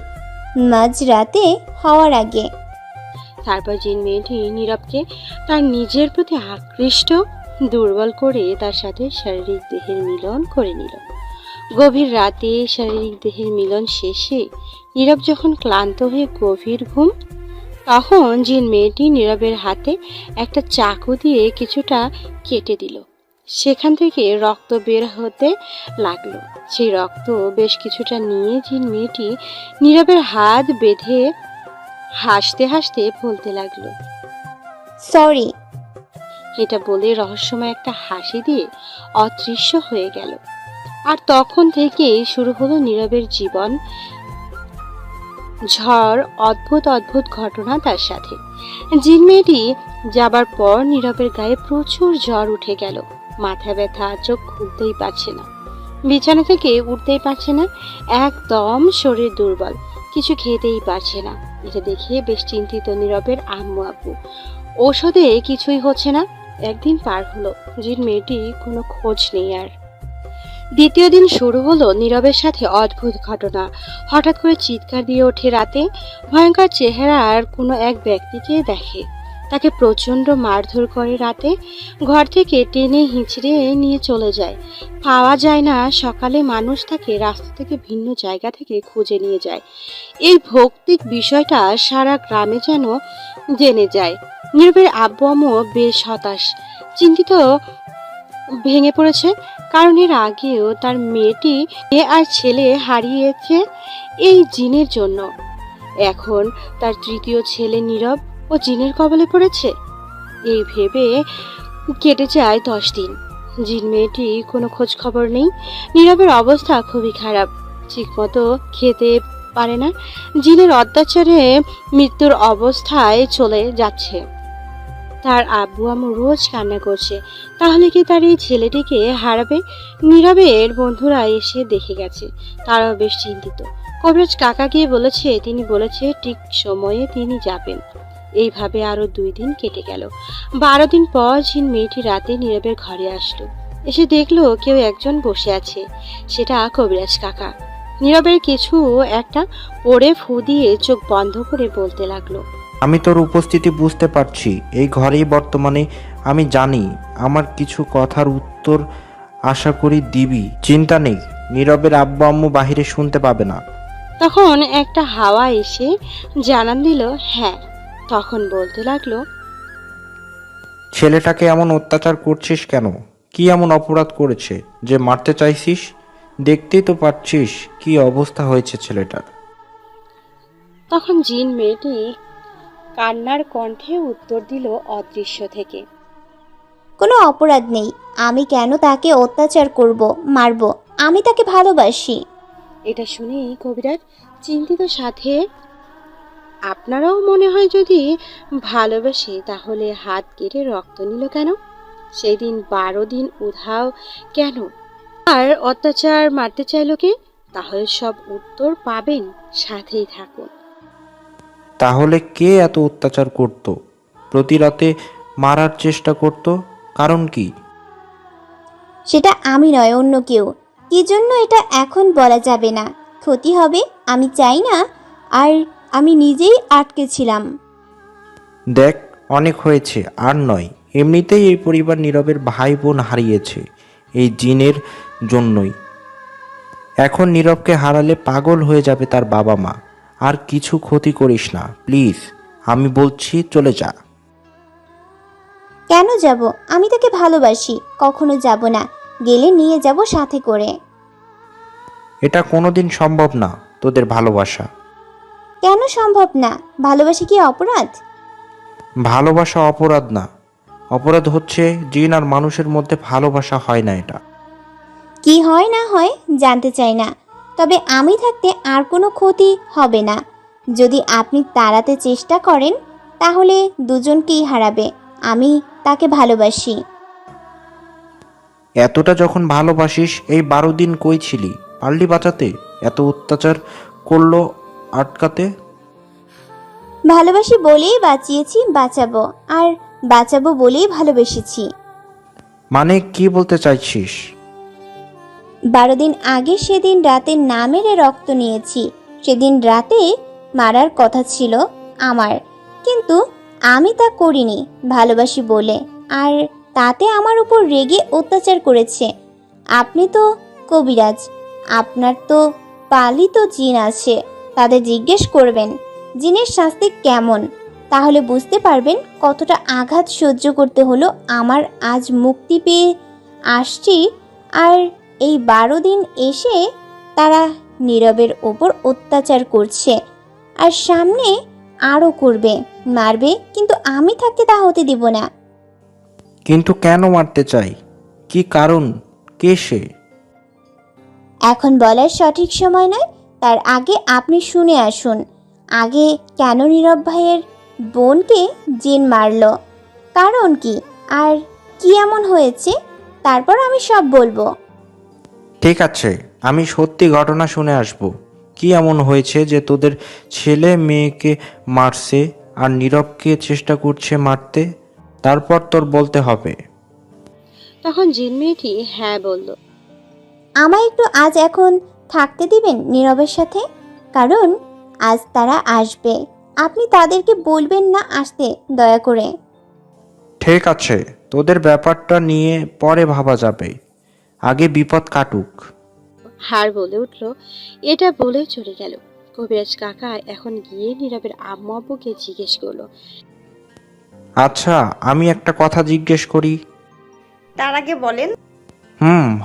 মাঝ রাতে হওয়ার আগে। তারপর জিন মেয়েটি নীরবকে তার নিজের প্রতি আকৃষ্ট দুর্বল করে তার সাথে শারীরিক দেহের মিলন করে নিল। গভীর রাতে শারীরিক দেহের মিলন শেষে নীরব যখন ক্লান্ত হয়ে গভীর ঘুম, তখন জিন মেয়েটি নীরবের হাতে একটা চাকু দিয়ে কিছুটা কেটে দিল। সেখান থেকে রক্ত বের হতে লাগলো। সেই রক্ত বেশ কিছুটা নিয়ে জিন মেয়েটি নীরবের হাত বেঁধে হাসতে হাসতে বলতে লাগলো, সরি। এটা বলে রহস্যময় একটা হাসি দিয়ে অদৃশ্য হয়ে গেল। আর তখন থেকেই শুরু হলো নীরবের জীবন ঝড়, অদ্ভুত অদ্ভুত ঘটনা তার সাথে। জিন মেয়েটি যাবার পর নীরবের গায়ে প্রচুর জ্বর উঠে গেল। মাথা ব্যথা, চোখ খুলতেই পারছে না, বিছানা থেকে উঠতেই পারছে না, একদম শরীর দুর্বল, কিছু খেতেই পারছে না। এটা দেখে বেশ চিন্তিত নীরবের আম্মু আব্বু। ঔষধে কিছুই হচ্ছে না। একদিন পার হলো, জিন মেয়েটি কোনো খোঁজ নেই আর। দ্বিতীয় দিন শুরু হলো নীরবের সাথে অদ্ভুত ঘটনা। হঠাৎ করে চিৎকার দিয়ে ওঠে রাতে, ভয়ঙ্কর চেহারার কোনো এক ব্যক্তিকে দেখে, তাকে প্রচণ্ড মারধর করে রাতে, ঘর থেকে টেনে হিঁচড়ে নিয়ে চলে যায়। পাওয়া যায় না। সকালে মানুষ তাকে রাস্তা থেকে ভিন্ন জায়গা থেকে খুঁজে নিয়ে যায়। এই ভৌতিক বিষয়টা সারা গ্রামে যেন জেনে যায়। নীরবের আব্বু আম্মু বেশ হতাশ, চিন্তিত, ভেঙে পড়েছে। কারণ এর আগেও তার মেয়েটি আর ছেলে হারিয়েছে এই জিনের জন্য। এখন তার তৃতীয় ছেলে নীরব ও জিনের কবলে পড়েছে। এই ভেবে কেটে যায় 10 দিন। জিন মেয়েটি কোনো খোঁজ খবর নেই। নীরবের অবস্থা খুবই খারাপ, ঠিকমতো খেতে পারে না, জিনের অত্যাচারে মৃত্যুর অবস্থায় চলে যাচ্ছে। তার আব্বু আম্মু রোজ কান্না করছে, তাহলে কি তার এই ছেলেটিকে হারাবে? নীরবের বন্ধুরা এসে দেখে গেছে, তারাও বেশ চিন্তিত। কবিরাজ কাকা গিয়ে বলেছে, তিনি বলেছে ঠিক সময়ে তিনি যাবেন। এইভাবে আরো 2 দিন কেটে গেল। 12 দিন পর জিন মেয়েটি রাতে নীরবের ঘরে আসলো। এসে দেখলো কেউ একজন বসে আছে, সেটা কবিরাজ কাকা। নীরবের কিছু একটা পড়ে ফু দিয়ে চোখ বন্ধ করে বলতে লাগলো, আমি তোর উপস্থিতি বুঝতে পারছি, এই ঘরেই বর্তমানে। আমি জানি আমার কিছু কথার উত্তর আশা করি দিবি, চিন্তা নেই। নীরবের আব্বু আম্মু বাহিরে শুনতে পাবে না। তখন একটা হাওয়া এসে জানান দিল হ্যাঁ। তখন বলতে লাগলো, ছেলেটাকে এমন অত্যাচার করছিস কেন? কি এমন অপরাধ করেছে যে মারতে চাইছিস? দেখতেই তো পাচ্ছিস কি অবস্থা হয়েছে ছেলেটার। তখন জিন মেয়েটি কান্নার কণ্ঠে উত্তর দিল অদৃশ্য থেকে, কোনো অপরাধ নেই, আমি কেন তাকে অত্যাচার করব, মারব? আমি তাকে ভালোবাসি। এটা শুনেই কবিরাজ চিন্তিত সাথে, আপনারাও মনে হয় যদি ভালোবাসে তাহলে হাত কেটে রক্ত নিল কেন? সেই দিন 12 দিন উধাও কেন? আর অত্যাচার মারতে চাইলো কে? তাহলে সব উত্তর পাবেন। সাথেই থাকুন। তাহলে কে এত অত্যাচার করত? প্রতি রাতে মারার চেষ্টা করত, কারণ কি? সেটা আমি নয়, অন্য কেউ। কি জন্য এটা এখন বলা যাবে না, ক্ষতি হবে, আমি চাই না। আর আমি নিজেই আটকে ছিলাম। দেখ, অনেক হয়েছে, আর নয়। এমনিতেই এই পরিবার নীরবের ভাই বোন হারিয়েছে এই জিনের জন্যই। এখন নীরবকে হারালে পাগল হয়ে যাবে তার বাবা মা। আর কিছু ক্ষতি করিস না প্লিজ, আমি বলছি চলে যা। কেন যাব? আমি তাকে ভালোবাসি, কখনো যাব না। গেলে নিয়ে যাব সাথে করে। এটা কোনোদিন সম্ভব না, তোদের ভালোবাসা। কেন সম্ভব না? ভালোবাসা কি অপরাধ? ভালোবাসা অপরাধ না, অপরাধ হচ্ছে জিন আর মানুষের মধ্যে ভালোবাসা হয় না। এটা কি হয় না হয় জানতে চাই না, তবে আমি থাকতে আর কোনো ক্ষতি হবে না। যদি আপনি তাড়াতে চেষ্টা করেন তাহলে দুজনকেই হারাবে। আমি তাকে ভালোবাসি। এতটা যখন ভালোবাসিস, এই 12 দিন কই ছিলি? পারলি বাঁচাতে? এত অত্যাচার করলো আটকাতে? ভালোবাসি বলেই বাঁচিয়েছি, বাঁচাবো। আর বাঁচাবো বলেই ভালোবেসেছি। মানে কি বলতে চাইছিস? 12 দিন আগে সেদিন রাতে না মেরে রক্ত নিয়েছি। সেদিন রাতে মারার কথা ছিল আমার, কিন্তু আমি তা করিনি ভালোবাসি বলে। আর তাতে আমার উপর রেগে অত্যাচার করেছে। আপনি তো কবিরাজ, আপনার তো পালিত জিন আছে, তাদের জিজ্ঞেস করবেন জিনের শাস্তি কেমন। তাহলে বুঝতে পারবেন কতটা আঘাত সহ্য করতে হলো আমার। আজ মুক্তি পেয়ে আসছি, আর এই 12 দিন এসে তারা নীরবের ওপর অত্যাচার করছে, আর সামনে আরও করবে, মারবে, কিন্তু আমি থাকতে তা হতে দিব না। কিন্তু কেন মারতে চাই? কি কারণ? কে সে? এখন বলার সঠিক সময় নয়, তার আগে আপনি শুনে আসুন। আগে কেন নীরব ভাইয়ের বোনকে জিন মারলো, কারণ কি, আর কি এমন হয়েছে, তারপর আমি সব বলবো। ঠিক আছে, আমি সত্যি ঘটনা শুনে আসব। কি এমন হয়েছে যে তোদের ছেলে মেয়েকে মারছে আর নীরবকে চেষ্টা করছে মারতে? তারপর তোর বলতে হবে। তখন জিন মেয়েটি হ্যাঁ বলল। আমায় একটু আজ এখন থাকতে দিবেন নীরবের সাথে, কারণ আজ তারা আসবে। আপনি তাদেরকে বলবেন না আসতে, দয়া করে। ঠিক আছে, তোদের ব্যাপারটা নিয়ে পরে ভাবা যাবে, আগে বিপদ কাটুক। হার বলে উঠল। এটা বলে চলে গেল। কবিরাজ কাকা এখন গিয়ে নীরবের আম্মু আব্বুকে জিজ্ঞেস করলো। আচ্ছা, আমি একটা কথা জিজ্ঞেস করি? তার আগে বলেন।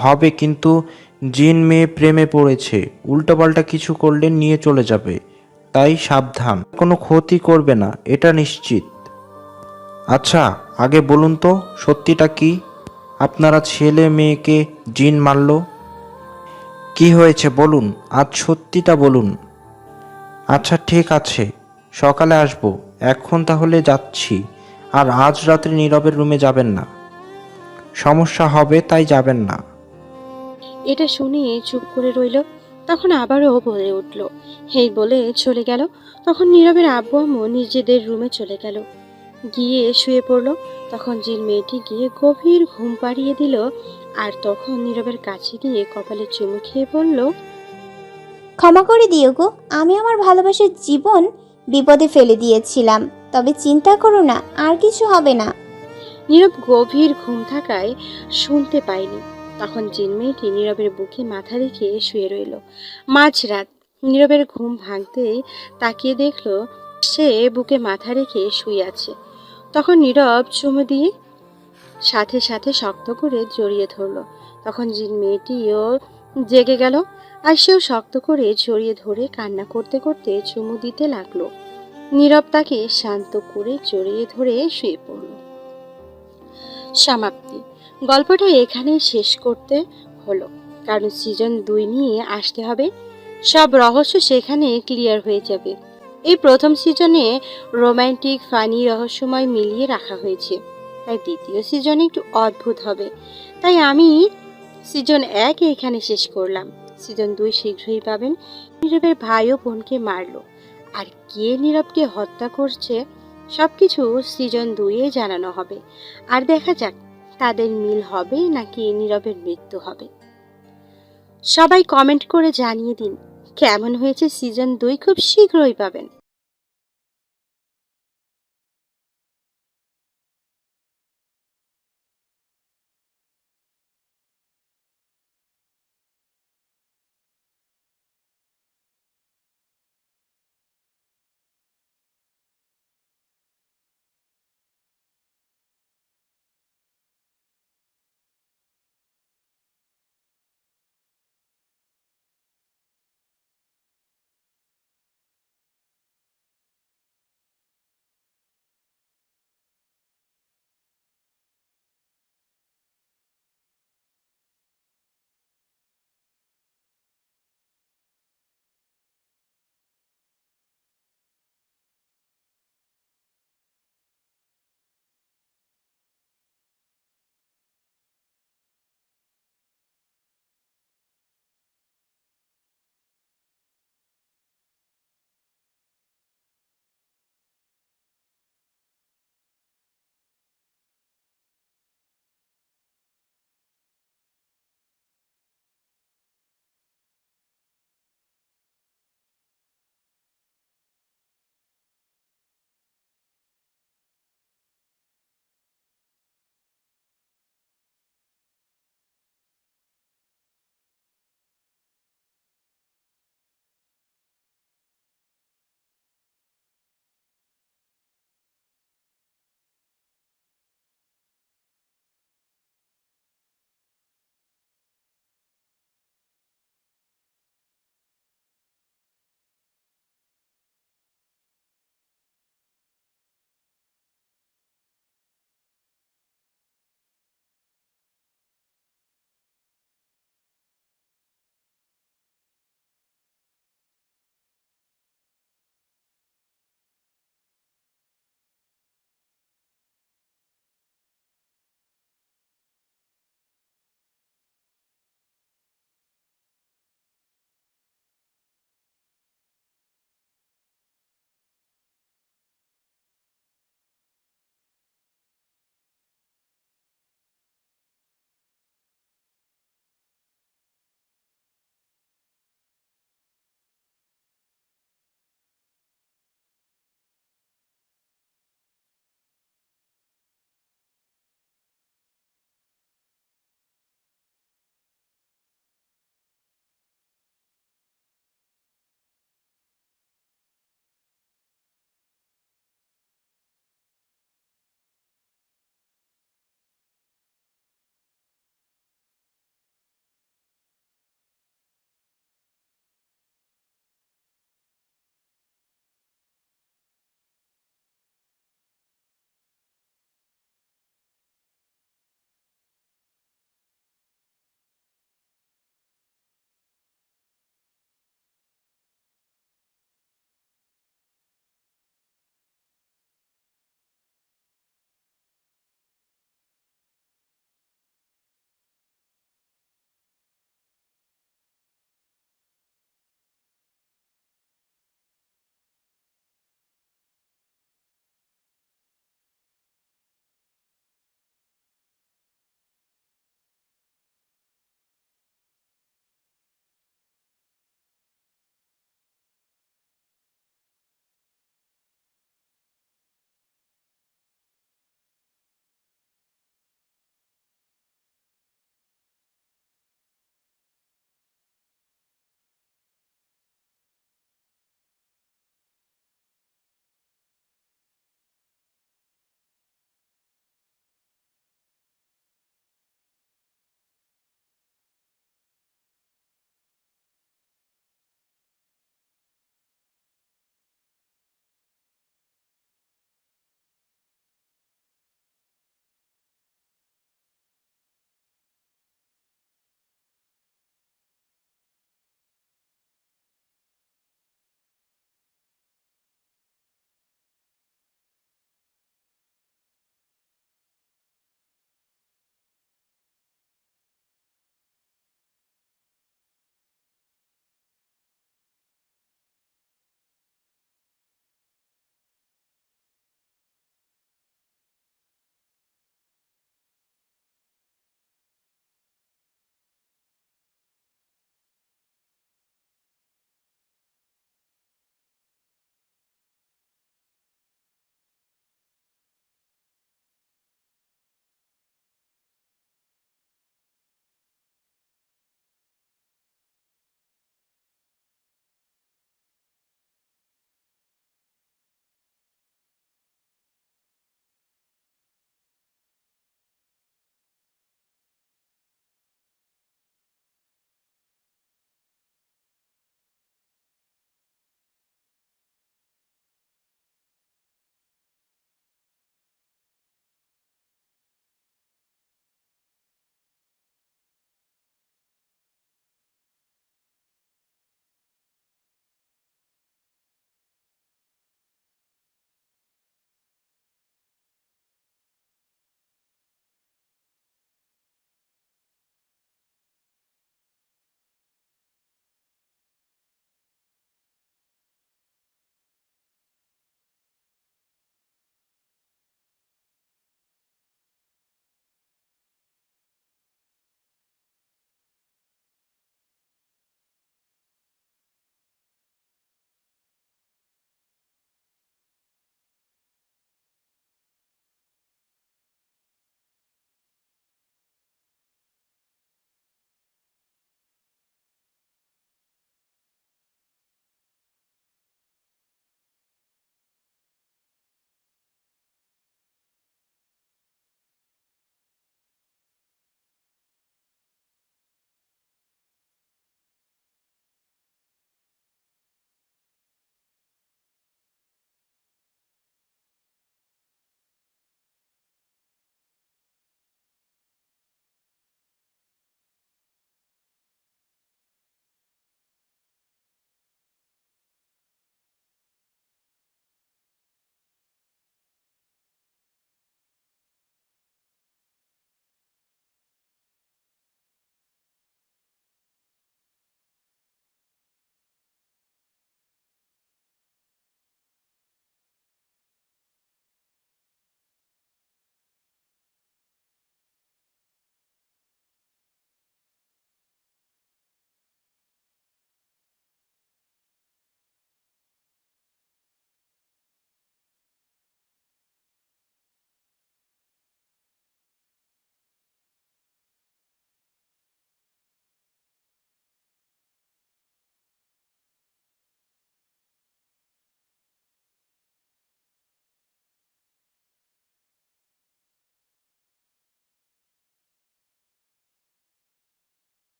হবে, কিন্তু জিন মেয়ে প্রেমে পড়েছে, উল্টোপাল্টা কিছু করলে নিয়ে চলে যাবে, তাই সাবধান। কোনো ক্ষতি করবে না, এটা নিশ্চিত। আচ্ছা, আগে বলুন তো সত্যিটা কি? আপনারা ছেলে মেয়েকে জিন মারলো, কি হয়েছে বলুন, আজ সত্যিটা বলুন। আচ্ছা ঠিক আছে, সকালে আসবো, এখন তাহলে যাচ্ছি। আর আজ রাত্রে নীরবের রুমে যাবেন না, সমস্যা হবে, তাই যাবেন না। এটা শুনে চুপ করে রইল। তখন আবারও বলে উঠল। হেই বলে চলে গেল। তখন নীরবের আব্বু আম্মু নিজেদের রুমে চলে গেল, গিয়ে শুয়ে পড়ল। তখন জিন মেয়েটি গিয়ে গভীর ঘুম পাড়িয়ে দিল। আর তখন নীরবের কাছে গিয়ে কপালে চুমু খেয়ে বলল, ক্ষমা করে দিও গো, আমি আমার ভালোবাসার জীবন বিপদে ফেলে দিয়েছিলাম। তবে চিন্তা করো না, আর কিছু হবে না। নীরব গভীর ঘুম থাকায় শুনতে পায়নি। তখন জিন মেয়েটি নীরবের বুকে মাথা রেখে শুয়ে রইল। মাঝরাত নীরবের ঘুম ভাঙতেই তাকিয়ে দেখলো সে বুকে মাথা রেখে শুয়ে আছে। তখন নীরব চুমু দিয়ে সাথে সাথে শক্ত করে জড়িয়ে ধরলো। তখন জিন মেয়েটিও জেগে গেল, আর সেও শক্ত করে জড়িয়ে ধরে কান্না করতে করতে চুমু দিতে লাগলো। নীরব তাকে শান্ত করে জড়িয়ে ধরে শুয়ে পড়ল। সমাপ্তি। গল্পটা এখানেই শেষ করতে হলো, কারণ সিজন 2 নিয়ে আসতে হবে। সব রহস্য সেখানে ক্লিয়ার হয়ে যাবে। এই প্রথম সিজনে রোমান্টিক, ফানি, রহস্যময় মিলিয়ে রাখা হয়েছে, তাই দ্বিতীয় সিজনে একটু অদ্ভুত হবে। তাই আমি সিজন 1 এখানে শেষ করলাম। সিজন 2 শীঘ্রই পাবেন। নীরবের ভাই ও বোনকে মারলো, আর কে নীরবকে হত্যা করছে সবকিছু সিজন 2 জানানো হবে। আর দেখা যাক তাদের মিল হবে নাকি নীরবের মৃত্যু হবে। সবাই কমেন্ট করে জানিয়ে দিন কেমন হয়েছে সিজন 2, খুব শীঘ্রই পাবেন।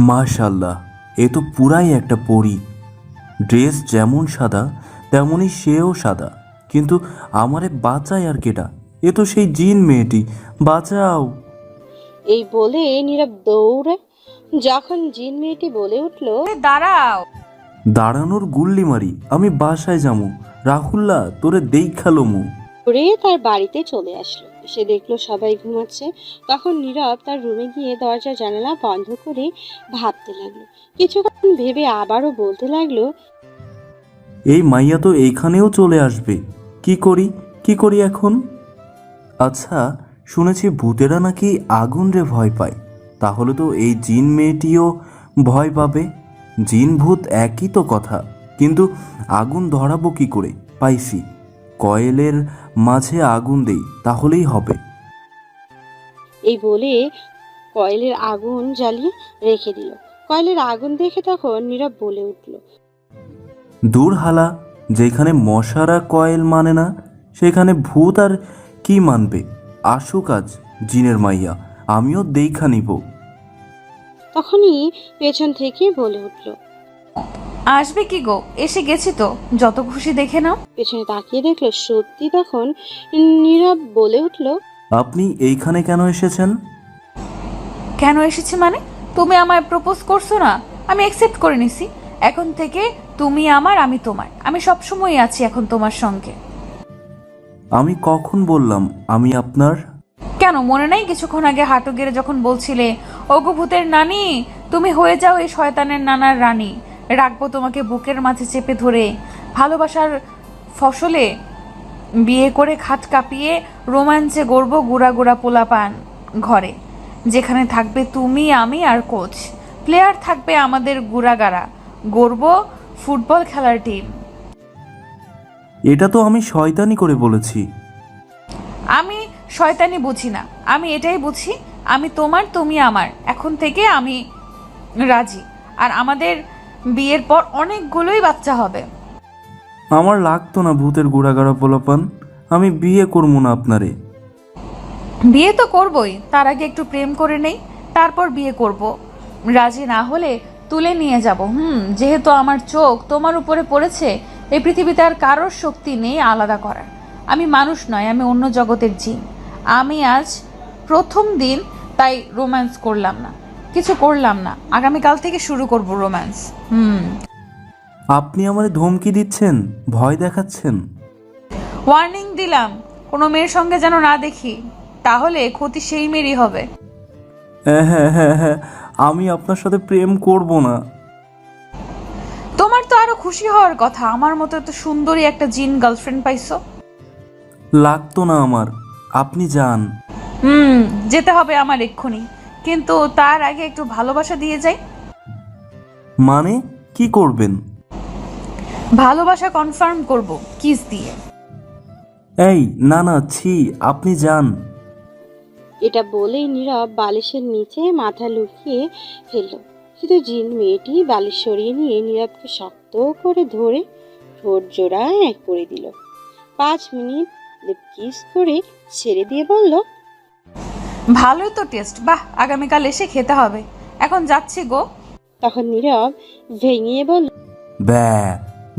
মাশাল্লাহ, এ তো পুরাই একটা পরী। ড্রেস যেমন সাদা তেমনই সেও সাদা, কিন্তু আমারে বাঁচায় আর কেটা? এ তো সেই জিন মেয়েটি, বাঁচাও। এই বলে নীরব দৌড়ে যখন জিন মেয়েটি বলে উঠল, দাঁড়াও। দাঁড়ানোর গুল্লি মারি, আমি বাসায় যামু। রাহুল্লা তোরে দেখালোমু। করে তার বাড়িতে চলে আসলো। সে দেখলো সবাই ঘুমাচ্ছে। তখন নীরব তার রুমে গিয়ে দরজা জানালা বন্ধ করে ভাবতে লাগলো। কিছুক্ষণ ভেবে আবারও বলতে লাগলো, এই মাইয়া তো এইখানেও চলে আসবে। কি করি এখন? আচ্ছা, শুনেছি ভূতেরা নাকি আগুন রে ভয় পায়, তাহলে তো এই জিন মেয়েটিও ভয় পাবে। জিন ভূত একই তো কথা, কিন্তু আগুন ধরাবো কি করে? পাইছি, কয়েলের মাঝে আগুন দেই, তাহলেই হবে। এই বলে কয়েলের আগুন জ্বালিয়ে রেখে দিল। কয়েলের আগুন দেখে তখন নীরব বলে উঠল, দূর হালা, যেখানে মশারা কয়েল মানে না সেখানে ভূত আর কি মানবে? আসুক আজ জিনের মাইয়া, আমিও দেখা নিব। তখনই পেছন থেকে বলে উঠল। আসবে কি গো, এসে গেছি তো, যত খুশি দেখে নাও। পেছনে তাকিয়ে দেখলো সত্যি। তখন নীরব বলে উঠল, আপনি এইখানে কেন এসেছেন? কেন এসেছি মানে? তুমি আমায় প্রপোজ করছো না, আমি অ্যাকসেপ্ট করে নিছি। এখন থেকে তুমি আমার, আমি তোমার। আমি সবসময় আছি এখন তোমার সঙ্গে। আমি কখন বললাম আমি আপনার? কেন মনে নাই কিছুক্ষণ আগে হাঁটু গেড়ে যখন বলছিলে, ওগো ভূতের নানি, তুমি হয়ে যাও এই শয়তানের নানার রানী, রাখবো তোমাকে বুকের মাঝে চেপে ধরে, ভালোবাসার ফসলে বিয়ে করে খাট কাঁপিয়ে রোমাঞ্চে গড়ব গুড়া গুড়া পোলাপান ঘরে, যেখানে থাকবে তুমি, আমি আর কোচ। প্লেয়ার থাকবে আমাদের গুড়াগাড়া, গড়ব ফুটবল খেলার টিম। এটা তো আমি শয়তানি করে বলেছি। আমি শয়তানি বুঝি না, আমি এটাই বুঝি, আমি তোমার, তুমি আমার। এখন থেকে আমি রাজি, আর আমাদের বিয়ের পর অনেকগুলোই বাচ্চা হবে। আমার লাগতো না ভূতের গুড়াগাড়া পোলাপান, আমি বিয়ে করবো না আপনারে। বিয়ে তো করবই, তার আগে একটু প্রেম করে নেই, তারপর বিয়ে করব। রাজি না হলে তুলে নিয়ে যাব। যেহেতু আমার চোখ তোমার উপরে পড়েছে, এই পৃথিবীতে আর কারোর শক্তি নেই আলাদা করার। আমি মানুষ নয়, আমি অন্য জগতের জিন। আমি আজ প্রথম দিন, তাই রোম্যান্স করলাম না, কিছু করলাম না। আগামীকাল থেকে শুরু করব রোম্যান্স। আপনি আমারে ধমকি দিচ্ছেন, ভয় দেখাচ্ছেন। ওয়ার্নিং দিলাম, কোনো মেয়ের সঙ্গে যেন না দেখি, তাহলে ক্ষতি সেই মেয়েরই হবে। হ্যাঁ, আমি আপনার সাথে প্রেম করব না। তোমার তো আরো খুশি হওয়ার কথা, আমার মতো এত সুন্দরী একটা জিন গার্লফ্রেন্ড পাইছো। লাগতো না আমার, আপনি যান। যেতে হবে আমার এক্ষুনি, কিন্তু তার আগে একটু ভালোবাসা দিয়ে যাই। মানে কি করবেন? ভালোবাসা কনফার্ম করব কিস দিয়ে। এই না, ছি, আপনি যান। এটা বলেই নীরব বালিশের নিচে মাথা লুকিয়ে ফেলল। কিন্তু জিন মেয়েটি বালিশ সরিয়ে নিয়ে নীরবকে শক্ত করে ধরে ঠোঁট জোড়া এক করে দিল। 5 মিনিট লিপ কিস করে ছেড়ে দিয়ে বলল, ভালোই তো টেস্ট, বাহ, আগামীকাল এসে খেতে হবে। এখন যাচ্ছি গো। তখন নীরব ভেঙে বলল, ব্যা,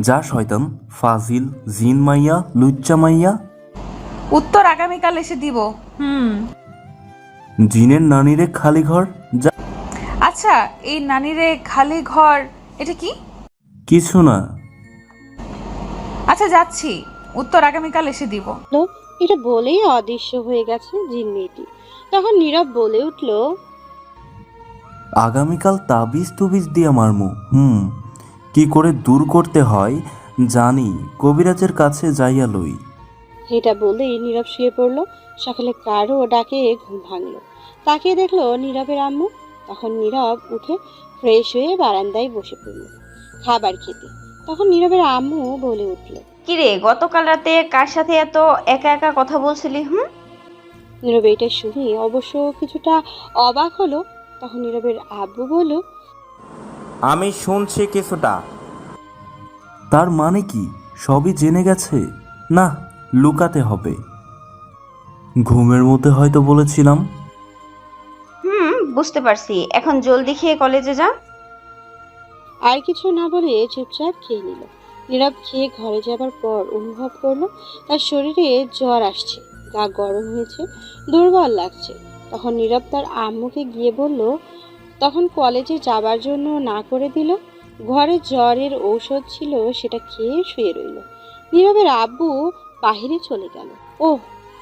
যা শয়তান, ফাজিল, জিন মাইয়া, লুচ্চা মাইয়া। উত্তর আগামীকাল এসে দিব। জিনের নানিরে খালি ঘর যা। আচ্ছা, এই নানিরে খালি ঘর এটা কি? কিছু না। আচ্ছা যাচ্ছি, উত্তর আগামীকাল এসে দিব। এটা বলেই অদৃশ্য হয়ে গেছে জিন মেয়েটি। তখন নীরব বলে উঠল, আগামীকাল তাবিজ তুবিজ দিয়া মারমু। কি করে দূর করতে হয় জানি, কবিরাজের কাছে যাইয়া লই। এটা বলেই নীরব শুয়ে পড়ল। সকালে কারো ডাকে ঘুম ভাঙলো। তাকিয়ে দেখলো নীরবের আম্মু। তখন নীরব উঠে ফ্রেশ হয়ে বারান্দায় বসে পড়ল খাবার খেতে। তখন নীরবের আম্মু বলে উঠল, কিরে, গতকাল রাতে কার সাথে এত একা একা কথা বলছিলি? নীরব এটা শুনে অবশ্য কিছুটা অবাক হলো। তখন নীরবের আব্বু বলল, আমি শুনছি কিছুটা। তার মানে কি সবই জেনে গেছে? না, লুকাতে হবে। ঘুমের মধ্যে হয়তো বলেছিলাম। বুঝতে পারছি, এখন জলদি খেয়ে কলেজে যা। আর কিছু না বলে চুপচাপ খেয়ে নিল। নীরব খেয়ে ঘরে যাবার পর অনুভব করলো তার শরীরে জ্বর আসছে, গা গরম হয়েছে, দুর্বল লাগছে। তখন নীরব তার আম্মুকে গিয়ে বলল, তখন কলেজে যাবার জন্য না করে দিল। ঘরে জ্বরের ঔষধ ছিল, সেটা খেয়ে শুয়ে রইল। নীরবের আব্বু বাহিরে চলে গেল।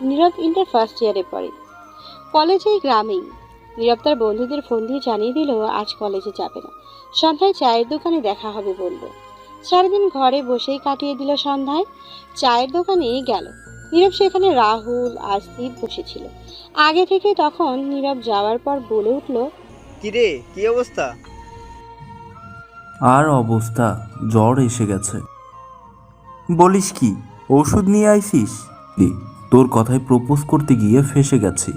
নীরব ইন্টার ফার্স্ট ইয়ারে পড়ে, কলেজে গ্রামেই। নীরব তার বন্ধুদের ফোন দিয়ে জানিয়ে দিল আজ কলেজে যাবে না, সন্ধ্যায় চায়ের দোকানে দেখা হবে বলল। সারাদিন ঘরে বসেই কাটিয়ে দিল। সন্ধ্যায় চায়ের দোকানে গেল নীরব, সেখানে রাহুল আসিফ বসেছিল আগে থেকে। তখন নীরব যাওয়ার পর বলে উঠল, কিরে, কি অবস্থা? আর অবস্থা, জ্বর এসে গেছে। বলিস কি, ওষুধ নিয়ে আইসিস? তোর কথায় প্রপোজ করতে গিয়ে ফেসে গেছি।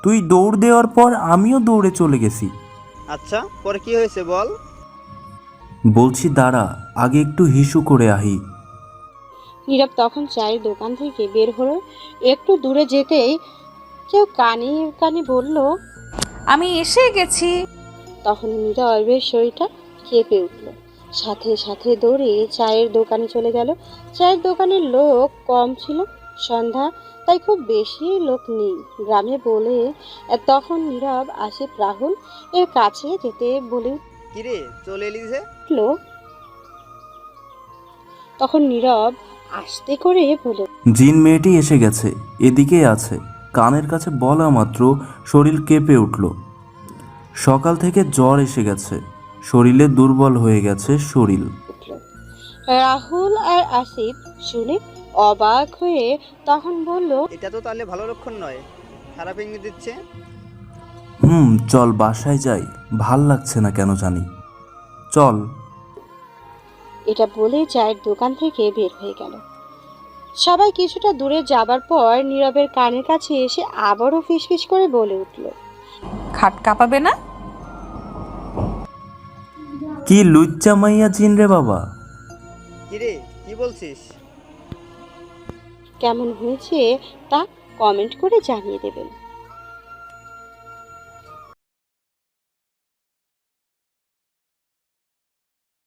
তুই দৌড় দেওয়ার পর আমিও দৌড়ে চলে গেছি। আচ্ছা, পরে কি হয়েছে বল। বলছি দাঁড়া, আগে একটু হিসু করে আহি। নীরব তখন চায়ের দোকান থেকে বের হলো। একটু দূরে যেতেই কেউ কানে কানে বলল, আমি এসে গেছি। তখন নীরবের শরীরটা কেঁপে উঠল। সাথে সাথে দৌড়ে চায়ের দোকানে চলে গেল। চায়ের দোকানের লোক কম ছিল, সন্ধ্যা, তাই খুব বেশি লোক নেই গ্রামে বলে। তখন নীরব আসিফ রাহুল এর কাছে যেতে বলে কিরে, চলে এলি যে? উঠল। তখন নীরব আস্তে করে বলে, জিন মেয়েটি এসে গেছে, এদিকেই আছে। কানের কাছে বলা মাত্র শরীর কেঁপে উঠল। সকাল থেকে জ্বর এসে গেছে, শরীরে দুর্বল হয়ে গেছে শরীর। উঠল। রাহুল আর আসিফ শুনে অবাক হয়ে তখন বলল, এটা তো তাহলে ভালো লক্ষণ নয়, খারাপ ইঙ্গিত দিচ্ছে। চল বাসায় যাই, ভাল লাগছে না কেন জানি, চল। এটা বলে চায়ের দোকান থেকে বের হয়ে গেল। সবাই কিছুটা দূরে যাবার পর নীরবের কানের কাছে এসে আবারও ফিসফিস করে বলে উঠল, খাট কাঁপাবে না? কি লুচ্চা মাইয়া জিন রে বাবা। কিরে, কি বলছিস? কেমন হয়েছে তা কমেন্ট করে জানিয়ে দেবেন।